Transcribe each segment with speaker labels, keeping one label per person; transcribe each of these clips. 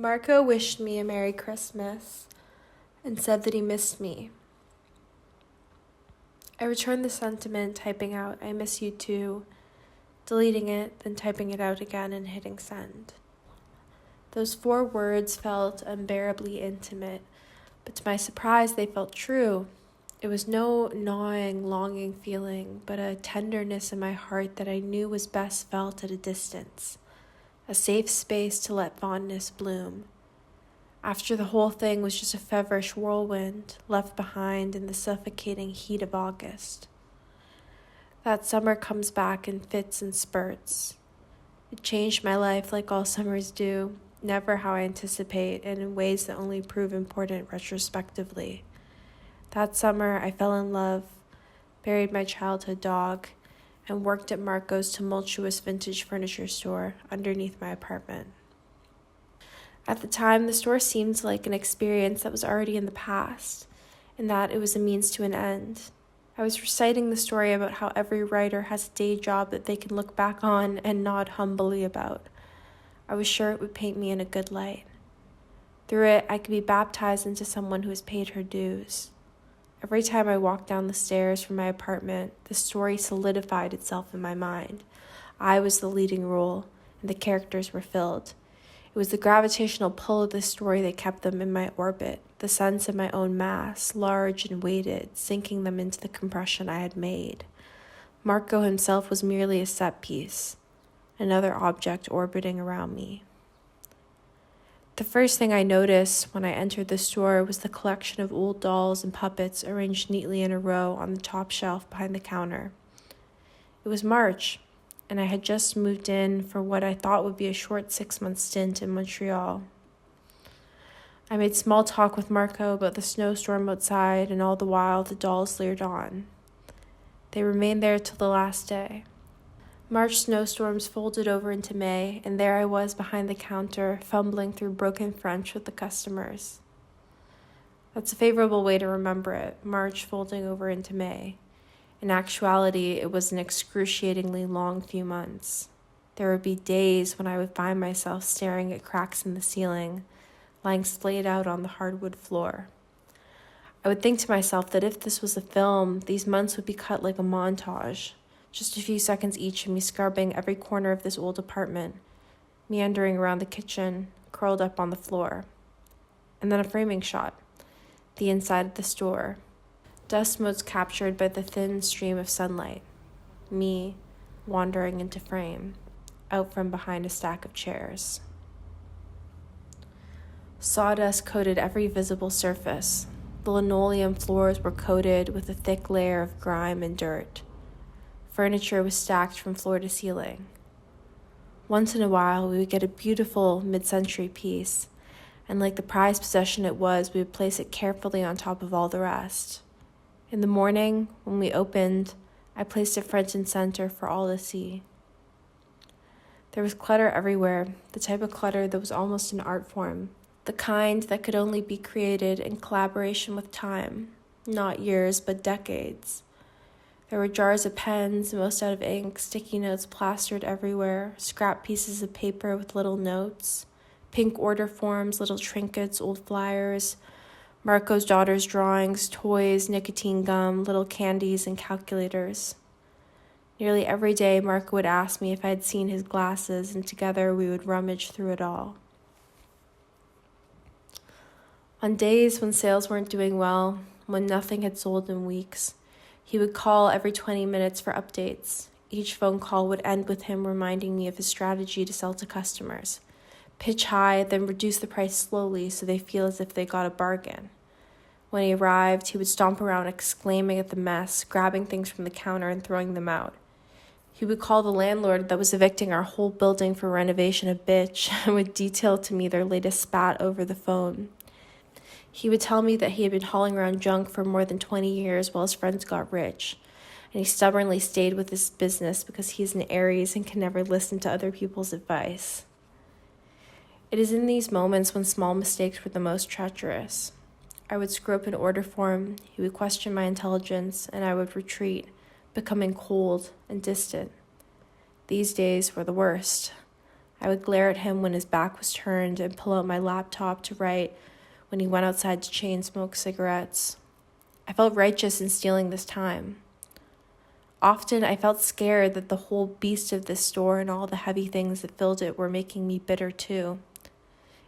Speaker 1: Marco wished me a Merry Christmas and said that he missed me. I returned the sentiment, typing out, "I miss you too," deleting it, then typing it out again and hitting send. Those 4 words felt unbearably intimate, but to my surprise, they felt true. It was no gnawing, longing feeling, but a tenderness in my heart that I knew was best felt at a distance, a safe space to let fondness bloom. After the whole thing was just a feverish whirlwind left behind in the suffocating heat of August. That summer comes back in fits and spurts. It changed my life like all summers do, never how I anticipate, and in ways that only prove important retrospectively. That summer, I fell in love, buried my childhood dog, and worked at Marco's tumultuous vintage furniture store underneath my apartment. At the time, the store seemed like an experience that was already in the past, and that it was a means to an end. I was reciting the story about how every writer has a day job that they can look back on and nod humbly about. I was sure it would paint me in a good light. Through it, I could be baptized into someone who has paid her dues. Every time I walked down the stairs from my apartment, the story solidified itself in my mind. I was the leading role, and the characters were filled. It was the gravitational pull of this story that kept them in my orbit, the sense of my own mass, large and weighted, sinking them into the compression I had made. Marco himself was merely a set piece, another object orbiting around me. The first thing I noticed when I entered the store was the collection of old dolls and puppets arranged neatly in a row on the top shelf behind the counter. It was March, and I had just moved in for what I thought would be a short 6-month stint in Montreal. I made small talk with Marco about the snowstorm outside, and all the while the dolls leered on. They remained there till the last day. March snowstorms folded over into May, and there I was behind the counter, fumbling through broken French with the customers. That's a favorable way to remember it, March folding over into May. In actuality, it was an excruciatingly long few months. There would be days when I would find myself staring at cracks in the ceiling, lying splayed out on the hardwood floor. I would think to myself that if this was a film, these months would be cut like a montage. Just a few seconds each of me scrubbing every corner of this old apartment, meandering around the kitchen, curled up on the floor. And then a framing shot, the inside of the store. Dust motes captured by the thin stream of sunlight. Me, wandering into frame, out from behind a stack of chairs. Sawdust coated every visible surface. The linoleum floors were coated with a thick layer of grime and dirt. Furniture was stacked from floor to ceiling. Once in a while, we would get a beautiful mid-century piece, and like the prized possession it was, we would place it carefully on top of all the rest. In the morning, when we opened, I placed it front and center for all to see. There was clutter everywhere, the type of clutter that was almost an art form, the kind that could only be created in collaboration with time, not years, but decades. There were jars of pens, most out of ink, sticky notes plastered everywhere, scrap pieces of paper with little notes, pink order forms, little trinkets, old flyers, Marco's daughter's drawings, toys, nicotine gum, little candies, and calculators. Nearly every day, Marco would ask me if I had seen his glasses, and together we would rummage through it all. On days when sales weren't doing well, when nothing had sold in weeks, he would call every 20 minutes for updates. Each phone call would end with him reminding me of his strategy to sell to customers. Pitch high, then reduce the price slowly so they feel as if they got a bargain. When he arrived, he would stomp around exclaiming at the mess, grabbing things from the counter and throwing them out. He would call the landlord that was evicting our whole building for renovation a bitch and would detail to me their latest spat over the phone. He would tell me that he had been hauling around junk for more than 20 years while his friends got rich, and he stubbornly stayed with his business because he's an Aries and can never listen to other people's advice. It is in these moments when small mistakes were the most treacherous. I would screw up an order form, he would question my intelligence, and I would retreat, becoming cold and distant. These days were the worst. I would glare at him when his back was turned and pull out my laptop to write when he went outside to chain smoke cigarettes. I felt righteous in stealing this time. Often I felt scared that the whole beast of this store and all the heavy things that filled it were making me bitter too.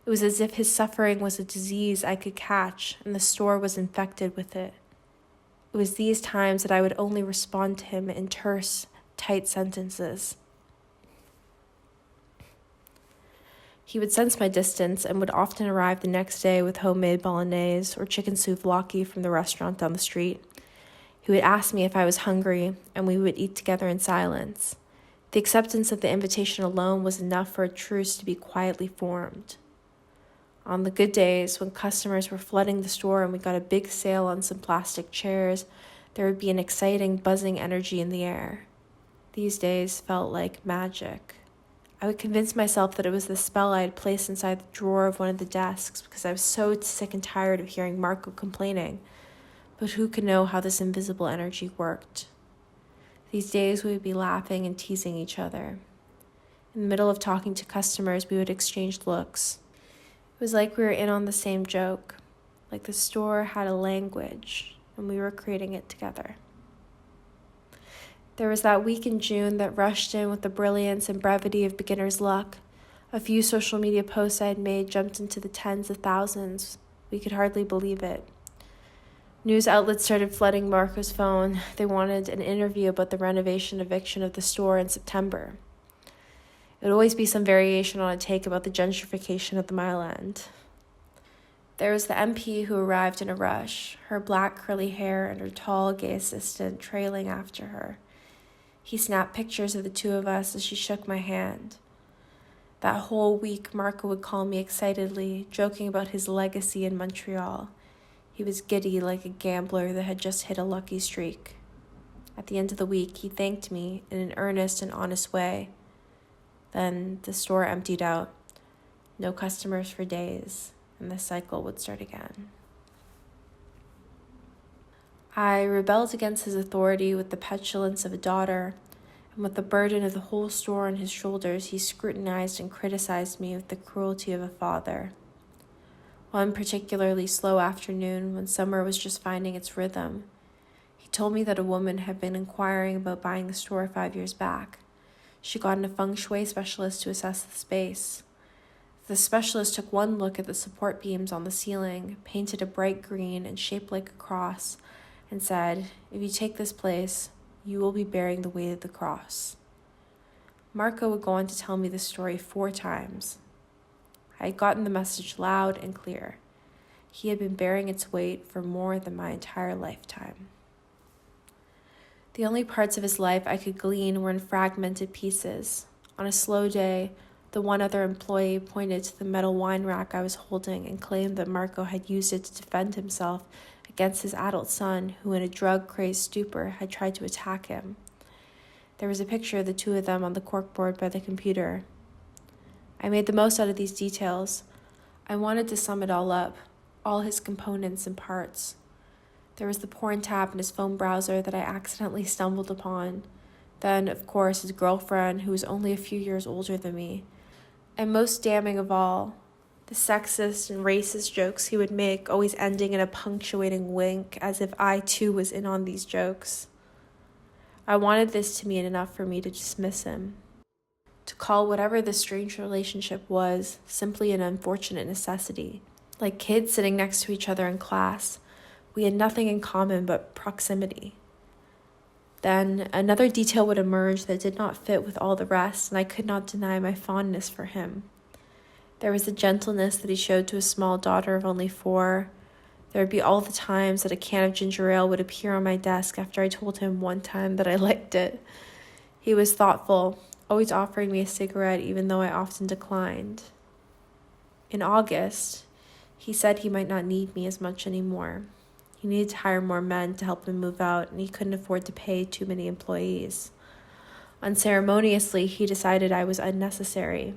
Speaker 1: It was as if his suffering was a disease I could catch and the store was infected with it. It was these times that I would only respond to him in terse, tight sentences. He would sense my distance and would often arrive the next day with homemade bolognese or chicken souvlaki from the restaurant down the street. He would ask me if I was hungry, and we would eat together in silence. The acceptance of the invitation alone was enough for a truce to be quietly formed. On the good days, when customers were flooding the store and we got a big sale on some plastic chairs, there would be an exciting, buzzing energy in the air. These days felt like magic. I would convince myself that it was the spell I had placed inside the drawer of one of the desks because I was so sick and tired of hearing Marco complaining. But who could know how this invisible energy worked? These days we would be laughing and teasing each other. In the middle of talking to customers, we would exchange looks. It was like we were in on the same joke, like the store had a language and we were creating it together. There was that week in June that rushed in with the brilliance and brevity of beginner's luck. A few social media posts I had made jumped into the tens of thousands. We could hardly believe it. News outlets started flooding Marco's phone. They wanted an interview about the renovation eviction of the store in September. It would always be some variation on a take about the gentrification of the Mile End. There was the MP who arrived in a rush, her black curly hair and her tall gay assistant trailing after her. He snapped pictures of the two of us as she shook my hand. That whole week, Marco would call me excitedly, joking about his legacy in Montreal. He was giddy like a gambler that had just hit a lucky streak. At the end of the week, he thanked me in an earnest and honest way. Then the store emptied out. No customers for days, and the cycle would start again. I rebelled against his authority with the petulance of a daughter, and with the burden of the whole store on his shoulders, he scrutinized and criticized me with the cruelty of a father. One particularly slow afternoon, when summer was just finding its rhythm, he told me that a woman had been inquiring about buying the store 5 years back. She got a feng shui specialist to assess the space. The specialist took one look at the support beams on the ceiling, painted a bright green and shaped like a cross, and said, "If you take this place, you will be bearing the weight of the cross." Marco would go on to tell me the story 4 times. I had gotten the message loud and clear. He had been bearing its weight for more than my entire lifetime. The only parts of his life I could glean were in fragmented pieces. On a slow day, the one other employee pointed to the metal wine rack I was holding and claimed that Marco had used it to defend himself against his adult son, who in a drug-crazed stupor had tried to attack him. There was a picture of the two of them on the corkboard by the computer. I made the most out of these details. I wanted to sum it all up, all his components and parts. There was the porn tab in his phone browser that I accidentally stumbled upon. Then, of course, his girlfriend, who was only a few years older than me. And most damning of all, the sexist and racist jokes he would make, always ending in a punctuating wink, as if I too was in on these jokes. I wanted this to mean enough for me to dismiss him, to call whatever this strange relationship was simply an unfortunate necessity. Like kids sitting next to each other in class, we had nothing in common but proximity. Then another detail would emerge that did not fit with all the rest, and I could not deny my fondness for him. There was the gentleness that he showed to a small daughter of only 4. There would be all the times that a can of ginger ale would appear on my desk after I told him one time that I liked it. He was thoughtful, always offering me a cigarette even though I often declined. In August, he said he might not need me as much anymore. He needed to hire more men to help him move out, and he couldn't afford to pay too many employees. Unceremoniously, he decided I was unnecessary.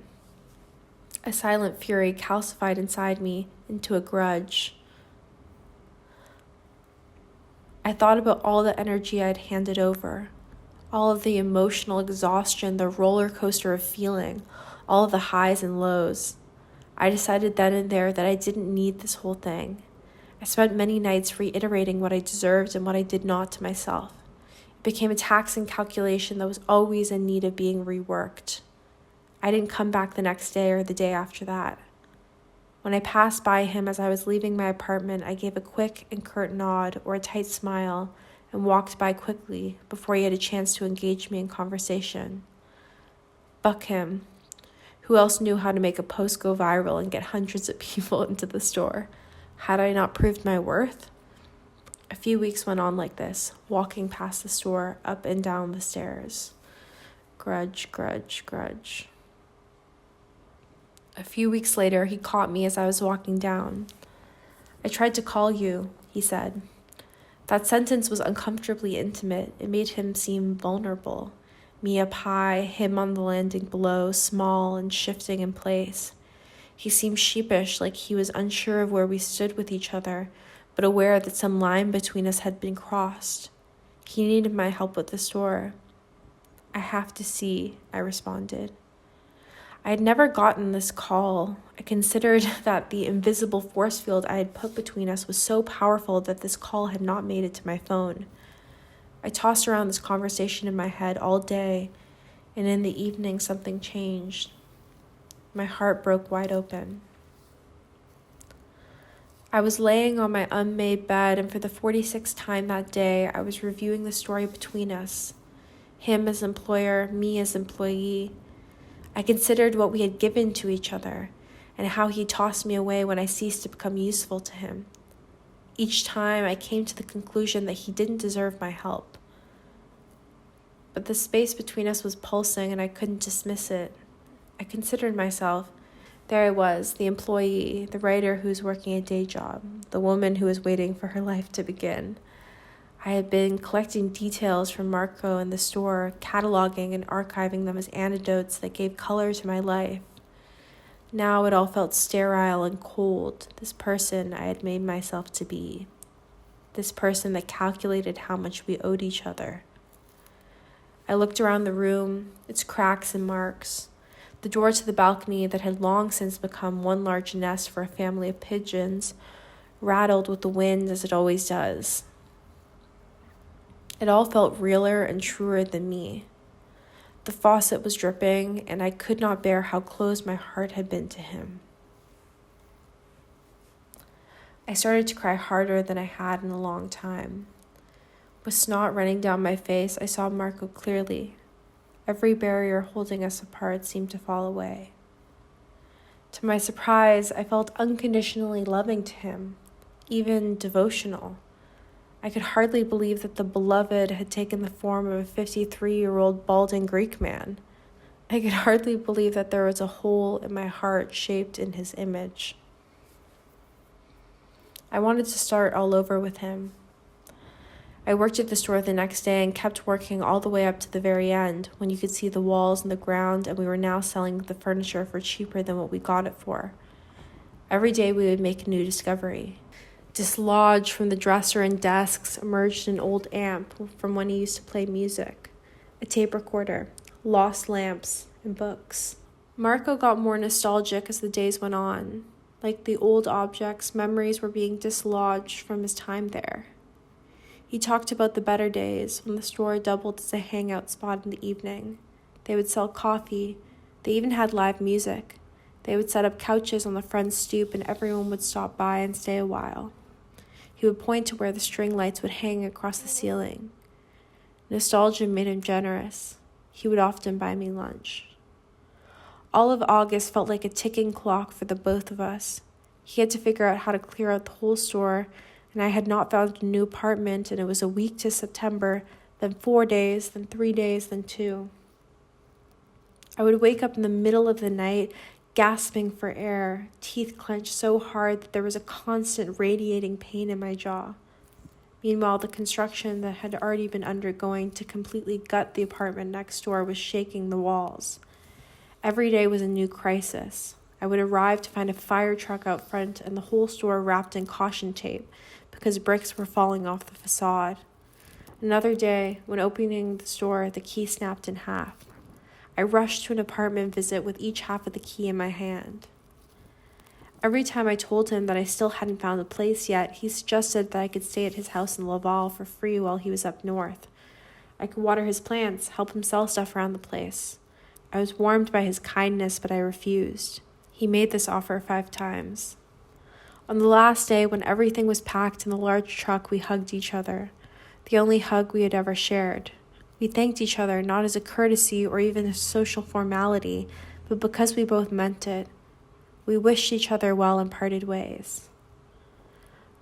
Speaker 1: A silent fury calcified inside me into a grudge. I thought about all the energy I'd handed over, all of the emotional exhaustion, the roller coaster of feeling, all of the highs and lows. I decided then and there that I didn't need this whole thing. I spent many nights reiterating what I deserved and what I did not to myself. It became a taxing calculation that was always in need of being reworked. I didn't come back the next day or the day after that. When I passed by him as I was leaving my apartment, I gave a quick and curt nod or a tight smile and walked by quickly before he had a chance to engage me in conversation. Buck him. Who else knew how to make a post go viral and get hundreds of people into the store? Had I not proved my worth? A few weeks went on like this, walking past the store, up and down the stairs. Grudge, grudge, grudge. A few weeks later, he caught me as I was walking down. I tried to call you, he said. That sentence was uncomfortably intimate. It made him seem vulnerable. Me up high, him on the landing below, small and shifting in place. He seemed sheepish, like he was unsure of where we stood with each other, but aware that some line between us had been crossed. He needed my help with the store. I have to see, I responded. I had never gotten this call. I considered that the invisible force field I had put between us was so powerful that this call had not made it to my phone. I tossed around this conversation in my head all day, and in the evening something changed. My heart broke wide open. I was laying on my unmade bed, and for the 46th time that day, I was reviewing the story between us. Him as employer, me as employee. I considered what we had given to each other, and how he tossed me away when I ceased to become useful to him. Each time I came to the conclusion that he didn't deserve my help. But the space between us was pulsing, and I couldn't dismiss it. I considered myself. There I was, the employee, the writer who was working a day job, the woman who was waiting for her life to begin. I had been collecting details from Marco in the store, cataloging and archiving them as anecdotes that gave color to my life. Now it all felt sterile and cold, this person I had made myself to be. This person that calculated how much we owed each other. I looked around the room, its cracks and marks. The door to the balcony that had long since become one large nest for a family of pigeons rattled with the wind as it always does. It all felt realer and truer than me. The faucet was dripping, and I could not bear how close my heart had been to him. I started to cry harder than I had in a long time. With snot running down my face, I saw Marco clearly. Every barrier holding us apart seemed to fall away. To my surprise, I felt unconditionally loving to him, even devotional. I could hardly believe that the beloved had taken the form of a 53-year-old balding Greek man. I could hardly believe that there was a hole in my heart shaped in his image. I wanted to start all over with him. I worked at the store the next day and kept working all the way up to the very end, when you could see the walls and the ground, and we were now selling the furniture for cheaper than what we got it for. Every day we would make a new discovery. Dislodged from the dresser and desks emerged an old amp from when he used to play music, a tape recorder, lost lamps, and books. Marco got more nostalgic as the days went on. Like the old objects, memories were being dislodged from his time there. He talked about the better days when the store doubled as a hangout spot in the evening. They would sell coffee. They even had live music. They would set up couches on the front stoop, and everyone would stop by and stay a while. He would point to where the string lights would hang across the ceiling. Nostalgia made him generous. He would often buy me lunch. All of August felt like a ticking clock for the both of us. He had to figure out how to clear out the whole store, and I had not found a new apartment, and it was a week to September, then 4 days, then 3 days, then 2. I would wake up in the middle of the night, gasping for air, teeth clenched so hard that there was a constant radiating pain in my jaw. Meanwhile, the construction that had already been undergoing to completely gut the apartment next door was shaking the walls. Every day was a new crisis. I would arrive to find a fire truck out front and the whole store wrapped in caution tape because bricks were falling off the facade. Another day, when opening the store, the key snapped in half. I rushed to an apartment visit with each half of the key in my hand. Every time I told him that I still hadn't found a place yet, he suggested that I could stay at his house in Laval for free while he was up north. I could water his plants, help him sell stuff around the place. I was warmed by his kindness, but I refused. He made this offer 5 times. On the last day, when everything was packed in the large truck, we hugged each other, the only hug we had ever shared. We thanked each other not as a courtesy or even a social formality, but because we both meant it. We wished each other well and parted ways.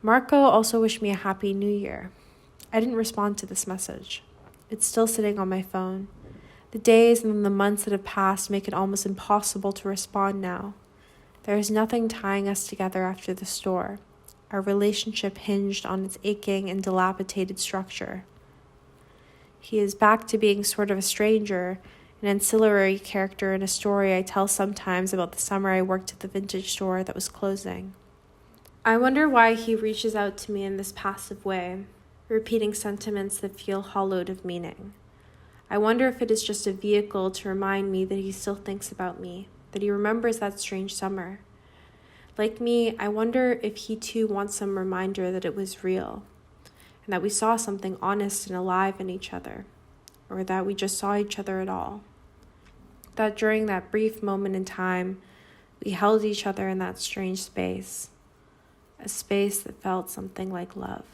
Speaker 1: Marco also wished me a happy new year. I didn't respond to this message. It's still sitting on my phone. The days and the months that have passed make it almost impossible to respond now. There is nothing tying us together after the store. Our relationship hinged on its aching and dilapidated structure. He is back to being sort of a stranger, an ancillary character in a story I tell sometimes about the summer I worked at the vintage store that was closing. I wonder why he reaches out to me in this passive way, repeating sentiments that feel hollowed of meaning. I wonder if it is just a vehicle to remind me that he still thinks about me, that he remembers that strange summer. Like me, I wonder if he too wants some reminder that it was real, and that we saw something honest and alive in each other, or that we just saw each other at all. That during that brief moment in time, we held each other in that strange space, a space that felt something like love.